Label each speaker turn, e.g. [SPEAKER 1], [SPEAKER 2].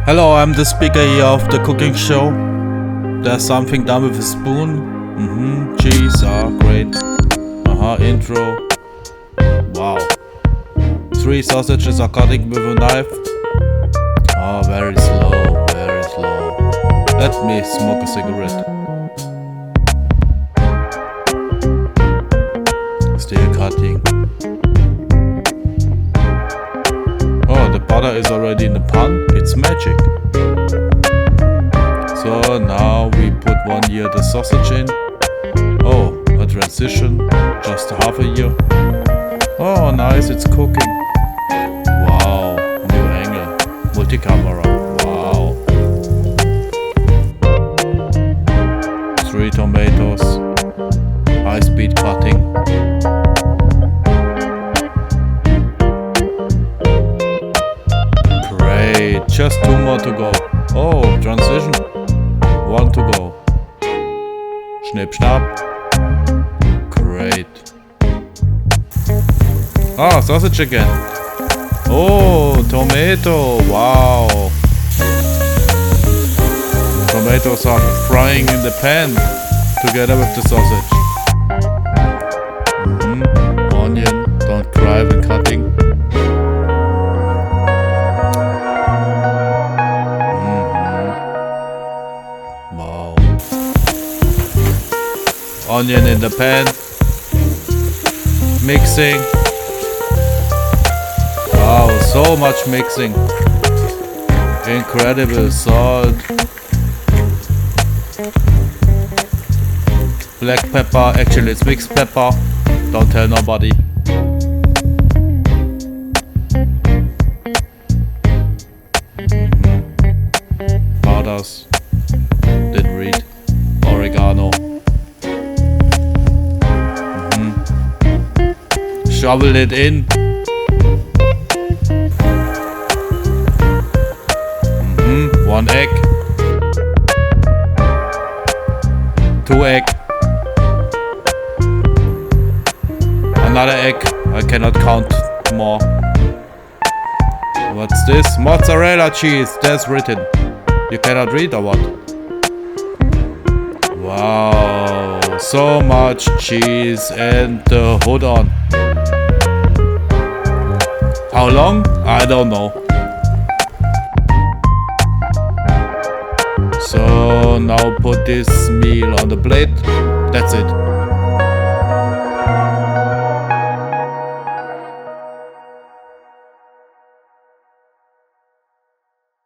[SPEAKER 1] Hello, I'm the speaker here of the cooking show. There's something done with a spoon. Cheese, great. Intro. Wow. 3 sausages are cutting with a knife. Very slow, very slow. Let me smoke a cigarette. Still cutting. The butter is already in the pan. It's magic. So now we put 1 year the sausage in. A transition, just half a year. Nice, it's cooking. Wow, new angle, multi-camera. Wow. 3 tomatoes, high-speed cutting. Great, just 2 more to go. Transition, 1 to go. Schnipp, schnapp. Great. Sausage again. Tomato. Wow. Tomatoes are frying in the pan together with the sausage. Onion, don't cry when cutting. Wow. Onion in the pan. Mixing. Wow, so much mixing. Incredible. Salt. Black pepper. Actually, it's mixed pepper. Don't tell nobody. Powders. Didn't read. Oregano. Shovel it in. 1 egg. 2 egg. Another egg. I cannot count more. What's this? Mozzarella cheese. That's written. You cannot read or what? Wow. So much cheese and the hood on. How long? I don't know. So now put this meal on the plate. That's it.